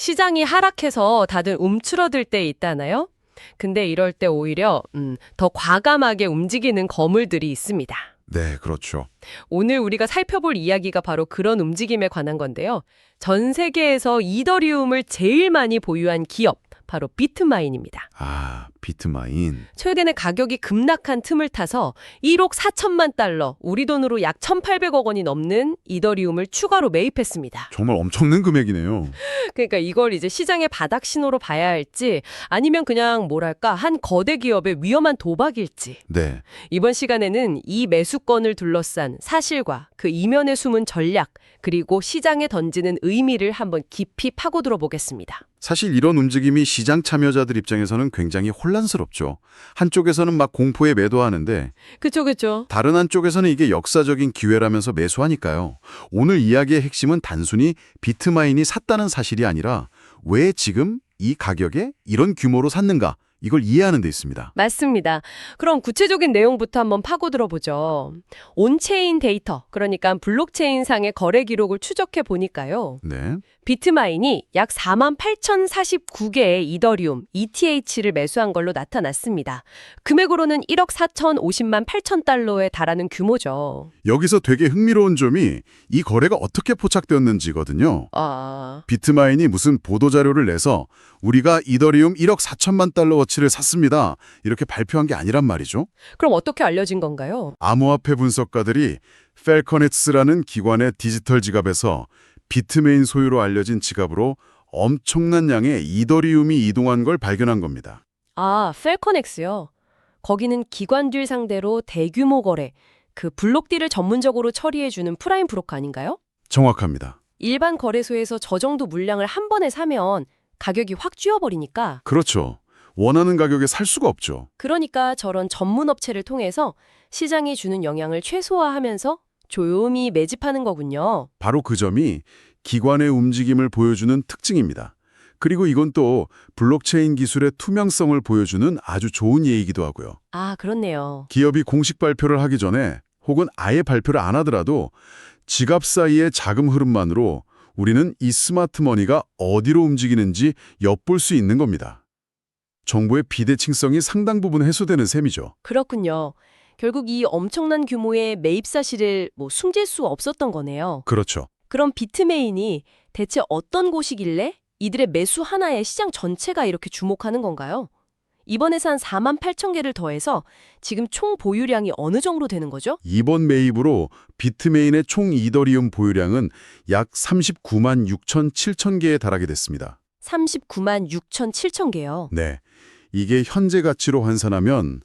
시장이 하락해서 다들 움츠러들 때 있잖아요. 근데 이럴 때 오히려 더 과감하게 움직이는 거물들이 있습니다. 네, 그렇죠. 오늘 우리가 살펴볼 이야기가 바로 그런 움직임에 관한 건데요. 전 세계에서 이더리움을 제일 많이 보유한 기업, 바로 비트마인입니다. 아, 비트마인. 최근에 가격이 급락한 틈을 타서 1억 4천만 달러, 우리 돈으로 약 1,800억 원이 넘는 이더리움을 추가로 매입했습니다. 정말 엄청난 금액이네요. 그러니까 이걸 이제 시장의 바닥 신호로 봐야 할지 아니면 그냥 뭐랄까 한 거대 기업의 위험한 도박일지. 네, 이번 시간에는 이 매수건을 둘러싼 사실과 그 이면에 숨은 전략 그리고 시장에 던지는 의미를 한번 깊이 파고들어 보겠습니다. 사실 이런 움직임이 시장 참여자들 입장에서는 굉장히 혼란스럽죠. 한쪽에서는 막 공포에 매도하는데 그쵸. 다른 한쪽에서는 이게 역사적인 기회라면서 매수하니까요. 오늘 이야기의 핵심은 단순히 비트마인이 샀다는 사실이 아니라 왜 지금 이 가격에 이런 규모로 샀는가, 이걸 이해하는 데 있습니다. 맞습니다. 그럼 구체적인 내용부터 한번 파고들어 보죠. 온체인 데이터, 그러니까 블록체인상의 거래 기록을 추적해 보니까요. 네, 비트마인이 약 48,049개의 이더리움, ETH를 매수한 걸로 나타났습니다. 금액으로는 1억 4,050만 8천 달러에 달하는 규모죠. 여기서 되게 흥미로운 점이 이 거래가 어떻게 포착되었는지거든요. 비트마인이 무슨 보도자료를 내서 우리가 이더리움 1억 4천만 달러 어치를 샀습니다, 이렇게 발표한 게 아니란 말이죠. 그럼 어떻게 알려진 건가요? 암호화폐 분석가들이 펠커넷스라는 기관의 디지털 지갑에서 비트메인 소유로 알려진 지갑으로 엄청난 양의 이더리움이 이동한 걸 발견한 겁니다. 펠커넥스요. 거기는 기관들 상대로 대규모 거래, 그 블록딜을 전문적으로 처리해주는 프라임 브로커 아닌가요? 정확합니다. 일반 거래소에서 저 정도 물량을 한 번에 사면 가격이 확 뛰어버리니까 그렇죠. 원하는 가격에 살 수가 없죠. 그러니까 저런 전문 업체를 통해서 시장이 주는 영향을 최소화하면서 조용히 매집하는 거군요. 바로 그 점이 기관의 움직임을 보여주는 특징입니다. 그리고 이건 또 블록체인 기술의 투명성을 보여주는 아주 좋은 예이기도 하고요. 그렇네요. 기업이 공식 발표를 하기 전에 혹은 아예 발표를 안 하더라도 지갑 사이의 자금 흐름만으로 우리는 이 스마트머니가 어디로 움직이는지 엿볼 수 있는 겁니다. 정보의 비대칭성이 상당 부분 해소되는 셈이죠. 그렇군요. 결국 이 엄청난 규모의 매입 사실을 숨길 수 없었던 거네요. 그렇죠. 그럼 비트메인이 대체 어떤 곳이길래 이들의 매수 하나에 시장 전체가 이렇게 주목하는 건가요? 이번에 산 4만 8천 개를 더해서 지금 총 보유량이 어느 정도 되는 거죠? 이번 매입으로 비트메인의 총 이더리움 보유량은 약 39만 6천 7천 개에 달하게 됐습니다. 39만 6천 7천 개요. 네, 이게 현재 가치로 환산하면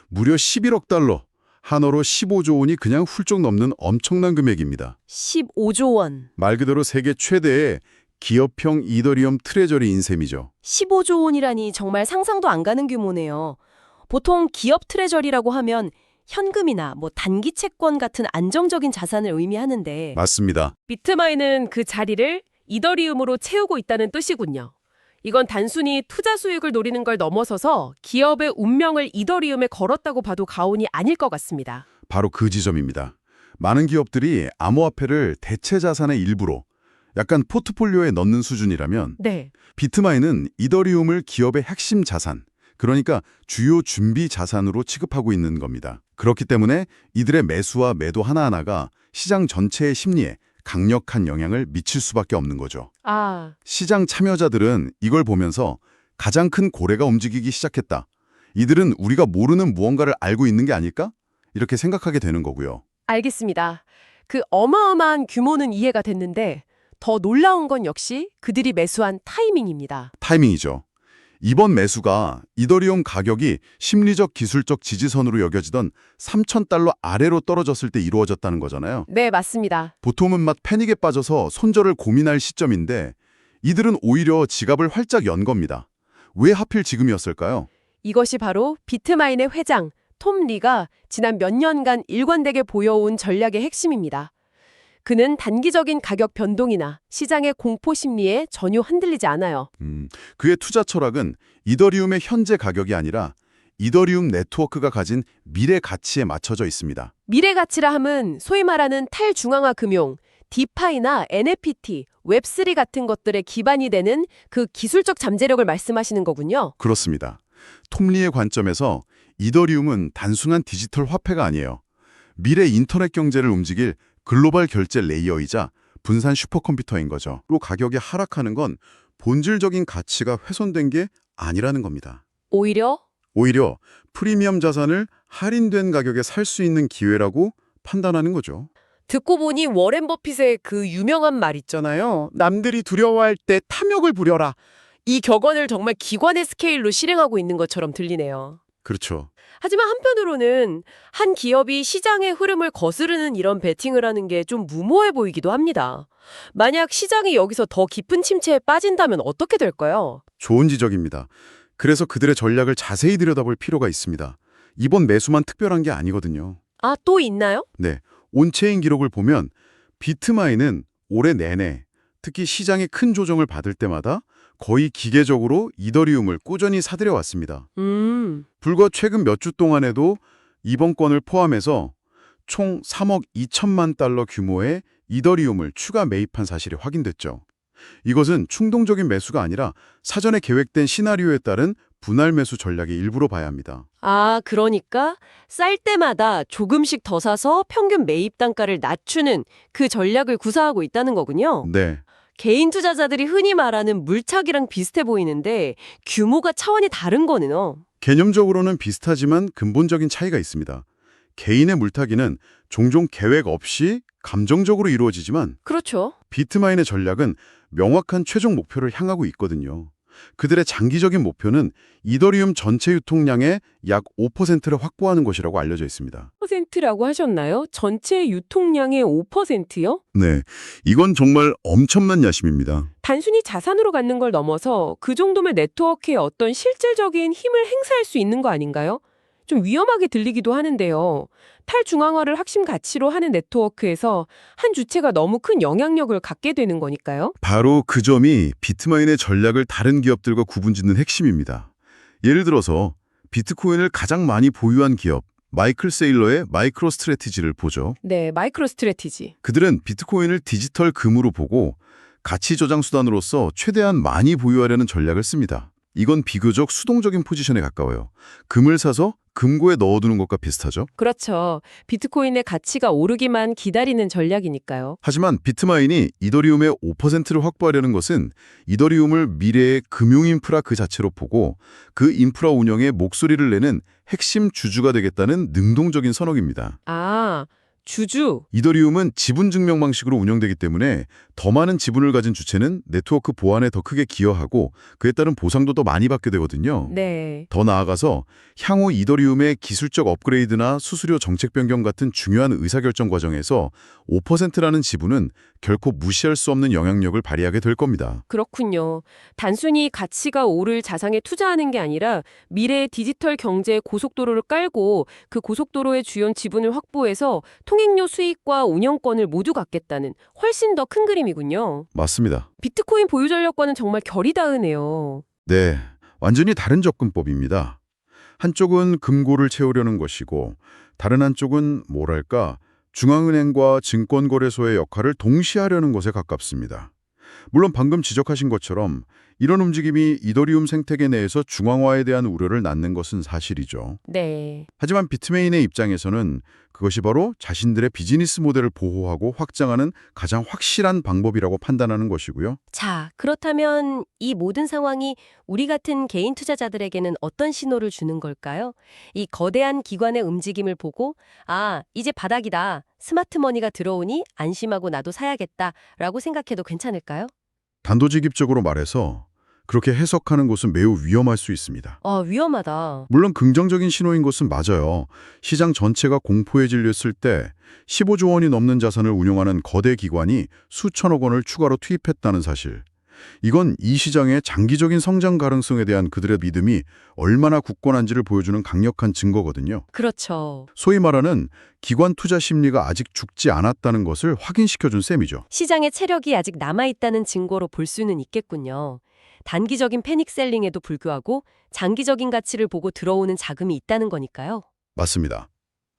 무려 11억 달러, 한어로 15조 원이 그냥 훌쩍 넘는 엄청난 금액입니다. 15조 원. 말 그대로 세계 최대의 기업형 이더리움 트레저리인 셈이죠. 15조 원이라니 정말 상상도 안 가는 규모네요. 보통 기업 트레저리라고 하면 현금이나 단기 채권 같은 안정적인 자산을 의미하는데 맞습니다. 비트마인은 그 자리를 이더리움으로 채우고 있다는 뜻이군요. 이건 단순히 투자 수익을 노리는 걸 넘어서서 기업의 운명을 이더리움에 걸었다고 봐도 과언이 아닐 것 같습니다. 바로 그 지점입니다. 많은 기업들이 암호화폐를 대체 자산의 일부로 약간 포트폴리오에 넣는 수준이라면 네. 비트마인은 이더리움을 기업의 핵심 자산, 그러니까 주요 준비 자산으로 취급하고 있는 겁니다. 그렇기 때문에 이들의 매수와 매도 하나하나가 시장 전체의 심리에 강력한 영향을 미칠 수밖에 없는 거죠. 시장 참여자들은 이걸 보면서 가장 큰 고래가 움직이기 시작했다, 이들은 우리가 모르는 무언가를 알고 있는 게 아닐까? 이렇게 생각하게 되는 거고요. 알겠습니다. 그 어마어마한 규모는 이해가 됐는데 더 놀라운 건 역시 그들이 매수한 타이밍입니다. 타이밍이죠. 이번 매수가 이더리움 가격이 심리적 기술적 지지선으로 여겨지던 3,000달러 아래로 떨어졌을 때 이루어졌다는 거잖아요. 네, 맞습니다. 보통은 막 패닉에 빠져서 손절을 고민할 시점인데 이들은 오히려 지갑을 활짝 연 겁니다. 왜 하필 지금이었을까요? 이것이 바로 비트마인의 회장 톰 리가 지난 몇 년간 일관되게 보여온 전략의 핵심입니다. 그는 단기적인 가격 변동이나 시장의 공포 심리에 전혀 흔들리지 않아요. 그의 투자 철학은 이더리움의 현재 가격이 아니라 이더리움 네트워크가 가진 미래 가치에 맞춰져 있습니다. 미래 가치라 함은 소위 말하는 탈중앙화 금융, 디파이나 NFT, 웹3 같은 것들의 기반이 되는 그 기술적 잠재력을 말씀하시는 거군요. 그렇습니다. 톰리의 관점에서 이더리움은 단순한 디지털 화폐가 아니에요. 미래 인터넷 경제를 움직일 글로벌 결제 레이어이자 분산 슈퍼컴퓨터인 거죠. 또 가격이 하락하는 건 본질적인 가치가 훼손된 게 아니라는 겁니다. 오히려 오히려 프리미엄 자산을 할인된 가격에 살 수 있는 기회라고 판단하는 거죠. 듣고 보니 워렌 버핏의 그 유명한 말 있잖아요. 남들이 두려워할 때 탐욕을 부려라. 이 격언을 정말 기관의 스케일로 실행하고 있는 것처럼 들리네요. 그렇죠. 하지만 한편으로는 한 기업이 시장의 흐름을 거스르는 이런 베팅을 하는 게 좀 무모해 보이기도 합니다. 만약 시장이 여기서 더 깊은 침체에 빠진다면 어떻게 될까요? 좋은 지적입니다. 그래서 그들의 전략을 자세히 들여다볼 필요가 있습니다. 이번 매수만 특별한 게 아니거든요. 아, 또 있나요? 네, 온체인 기록을 보면 비트마인은 올해 내내 특히 시장이 큰 조정을 받을 때마다 거의 기계적으로 이더리움을 꾸준히 사들여 왔습니다. 불과 최근 몇 주 동안에도 이번 건을 포함해서 총 3억 2천만 달러 규모의 이더리움을 추가 매입한 사실이 확인됐죠. 이것은 충동적인 매수가 아니라 사전에 계획된 시나리오에 따른 분할 매수 전략의 일부로 봐야 합니다. 아, 그러니까 쌀 때마다 조금씩 더 사서 평균 매입 단가를 낮추는 그 전략을 구사하고 있다는 거군요. 네, 개인 투자자들이 흔히 말하는 물차기랑 비슷해 보이는데 규모가 차원이 다른 거네요. 개념적으로는 비슷하지만 근본적인 차이가 있습니다. 개인의 물타기는 종종 계획 없이 감정적으로 이루어지지만 그렇죠. 비트마인의 전략은 명확한 최종 목표를 향하고 있거든요. 그들의 장기적인 목표는 이더리움 전체 유통량의 약 5%를 확보하는 것이라고 알려져 있습니다. 퍼센트라고 하셨나요? 전체 유통량의 5%요? 네, 이건 정말 엄청난 야심입니다. 단순히 자산으로 갖는 걸 넘어서 그 정도면 네트워크에 어떤 실질적인 힘을 행사할 수 있는 거 아닌가요? 좀 위험하게 들리기도 하는데요. 탈중앙화를 핵심 가치로 하는 네트워크에서 한 주체가 너무 큰 영향력을 갖게 되는 거니까요. 바로 그 점이 비트마인의 전략을 다른 기업들과 구분짓는 핵심입니다. 예를 들어서 비트코인을 가장 많이 보유한 기업, 마이클 세일러의 마이크로 스트래티지를 보죠. 네, 마이크로 스트래티지. 그들은 비트코인을 디지털 금으로 보고 가치 저장 수단으로서 최대한 많이 보유하려는 전략을 씁니다. 이건 비교적 수동적인 포지션에 가까워요. 금을 사서 금고에 넣어두는 것과 비슷하죠. 그렇죠. 비트코인의 가치가 오르기만 기다리는 전략이니까요. 하지만 비트마인이 이더리움의 5%를 확보하려는 것은 이더리움을 미래의 금융 인프라 그 자체로 보고 그 인프라 운영에 목소리를 내는 핵심 주주가 되겠다는 능동적인 선언입니다. 아, 주주. 이더리움은 지분 증명 방식으로 운영되기 때문에 더 많은 지분을 가진 주체는 네트워크 보안에 더 크게 기여하고 그에 따른 보상도 더 많이 받게 되거든요. 네. 더 나아가서 향후 이더리움의 기술적 업그레이드나 수수료 정책 변경 같은 중요한 의사결정 과정에서 5%라는 지분은 결코 무시할 수 없는 영향력을 발휘하게 될 겁니다. 그렇군요. 단순히 가치가 오를 자산에 투자하는 게 아니라 미래의 디지털 경제의 고속도로를 깔고 그 고속도로의 주요 지분을 확보해서 통행료 수익과 운영권을 모두 갖겠다는 훨씬 더 큰 그림이군요. 맞습니다. 비트코인 보유 전략과는 정말 결이 다르네요. 네, 완전히 다른 접근법입니다. 한쪽은 금고를 채우려는 것이고 다른 한쪽은 뭐랄까 중앙은행과 증권거래소의 역할을 동시에 하려는 것에 가깝습니다. 물론 방금 지적하신 것처럼 이런 움직임이 이더리움 생태계 내에서 중앙화에 대한 우려를 낳는 것은 사실이죠. 네. 하지만 비트메인의 입장에서는 그것이 바로 자신들의 비즈니스 모델을 보호하고 확장하는 가장 확실한 방법이라고 판단하는 것이고요. 자, 그렇다면 이 모든 상황이 우리 같은 개인 투자자들에게는 어떤 신호를 주는 걸까요? 이 거대한 기관의 움직임을 보고 아, 이제 바닥이다. 스마트머니가 들어오니 안심하고 나도 사야겠다라고 생각해도 괜찮을까요? 단도직입적으로 말해서 그렇게 해석하는 것은 매우 위험할 수 있습니다. 아, 위험하다. 물론 긍정적인 신호인 것은 맞아요. 시장 전체가 공포에 질렸을 때 15조 원이 넘는 자산을 운용하는 거대 기관이 수천억 원을 추가로 투입했다는 사실. 이건 이 시장의 장기적인 성장 가능성에 대한 그들의 믿음이 얼마나 굳건한지를 보여주는 강력한 증거거든요. 그렇죠. 소위 말하는 기관 투자 심리가 아직 죽지 않았다는 것을 확인시켜준 셈이죠. 시장의 체력이 아직 남아있다는 증거로 볼 수는 있겠군요. 단기적인 패닉셀링에도 불구하고 장기적인 가치를 보고 들어오는 자금이 있다는 거니까요. 맞습니다.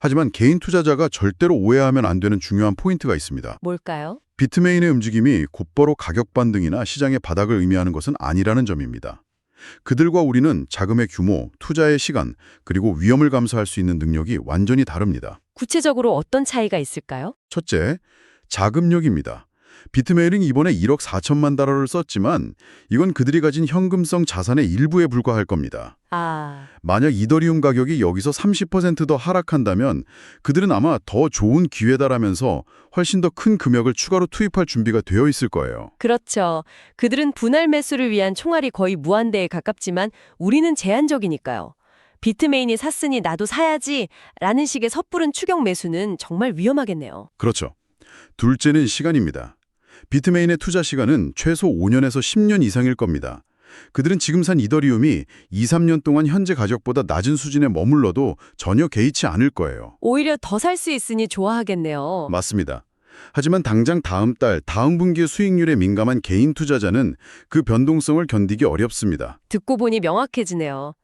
하지만 개인 투자자가 절대로 오해하면 안 되는 중요한 포인트가 있습니다. 뭘까요? 비트메인의 움직임이 곧바로 가격 반등이나 시장의 바닥을 의미하는 것은 아니라는 점입니다. 그들과 우리는 자금의 규모, 투자의 시간, 그리고 위험을 감수할 수 있는 능력이 완전히 다릅니다. 구체적으로 어떤 차이가 있을까요? 첫째, 자금력입니다. 비트메인은 이번에 1억 4천만 달러를 썼지만 이건 그들이 가진 현금성 자산의 일부에 불과할 겁니다. 아, 만약 이더리움 가격이 여기서 30% 더 하락한다면 그들은 아마 더 좋은 기회다라면서 훨씬 더 큰 금액을 추가로 투입할 준비가 되어 있을 거예요. 그렇죠. 그들은 분할 매수를 위한 총알이 거의 무한대에 가깝지만 우리는 제한적이니까요. 비트메인이 샀으니 나도 사야지 라는 식의 섣부른 추격 매수는 정말 위험하겠네요. 그렇죠. 둘째는 시간입니다. 비트메인의 투자 시간은 최소 5년에서 10년 이상일 겁니다. 그들은 지금 산 이더리움이 2, 3년 동안 현재 가격보다 낮은 수준에 머물러도 전혀 개의치 않을 거예요. 오히려 더 살 수 있으니 좋아하겠네요. 맞습니다. 하지만 당장 다음 달, 다음 분기의 수익률에 민감한 개인 투자자는 그 변동성을 견디기 어렵습니다. 듣고 보니 명확해지네요.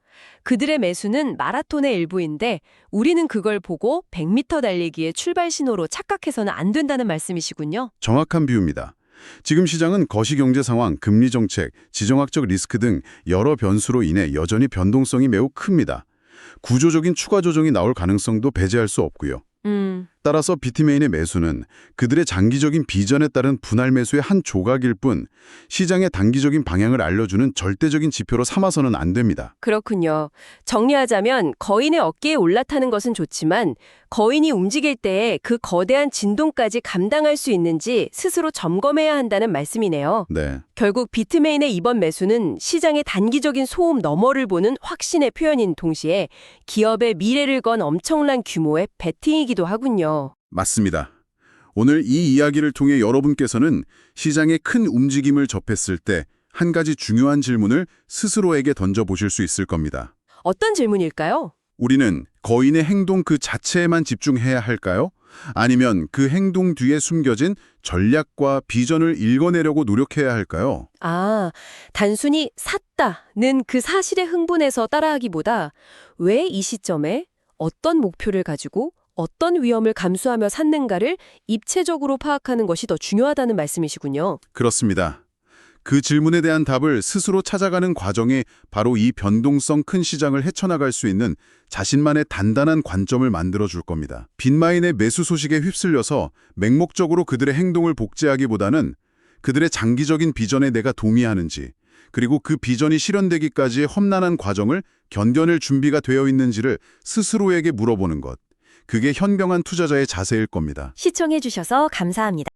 그들의 매수는 마라톤의 일부인데 우리는 그걸 보고 100m 달리기의 출발 신호로 착각해서는 안 된다는 말씀이시군요. 정확한 비유입니다. 지금 시장은 거시경제 상황, 금리 정책, 지정학적 리스크 등 여러 변수로 인해 여전히 변동성이 매우 큽니다. 구조적인 추가 조정이 나올 가능성도 배제할 수 없고요. 따라서 비트메인의 매수는 그들의 장기적인 비전에 따른 분할 매수의 한 조각일 뿐 시장의 단기적인 방향을 알려주는 절대적인 지표로 삼아서는 안 됩니다. 그렇군요. 정리하자면 거인의 어깨에 올라타는 것은 좋지만 거인이 움직일 때에 그 거대한 진동까지 감당할 수 있는지 스스로 점검해야 한다는 말씀이네요. 네, 결국 비트메인의 이번 매수는 시장의 단기적인 소음 너머를 보는 확신의 표현인 동시에 기업의 미래를 건 엄청난 규모의 베팅이기도 하군요. 맞습니다. 오늘 이 이야기를 통해 여러분께서는 시장의 큰 움직임을 접했을 때 한 가지 중요한 질문을 스스로에게 던져보실 수 있을 겁니다. 어떤 질문일까요? 우리는 거인의 행동 그 자체에만 집중해야 할까요? 아니면 그 행동 뒤에 숨겨진 전략과 비전을 읽어내려고 노력해야 할까요? 아, 단순히 샀다는 그 사실에 흥분해서 따라하기보다 왜 이 시점에 어떤 목표를 가지고 어떤 위험을 감수하며 샀는가를 입체적으로 파악하는 것이 더 중요하다는 말씀이시군요. 그렇습니다. 그 질문에 대한 답을 스스로 찾아가는 과정이 바로 이 변동성 큰 시장을 헤쳐나갈 수 있는 자신만의 단단한 관점을 만들어줄 겁니다. 빈마인의 매수 소식에 휩쓸려서 맹목적으로 그들의 행동을 복제하기보다는 그들의 장기적인 비전에 내가 동의하는지, 그리고 그 비전이 실현되기까지의 험난한 과정을 견뎌낼 준비가 되어 있는지를 스스로에게 물어보는 것. 그게 현명한 투자자의 자세일 겁니다. 시청해주셔서 감사합니다.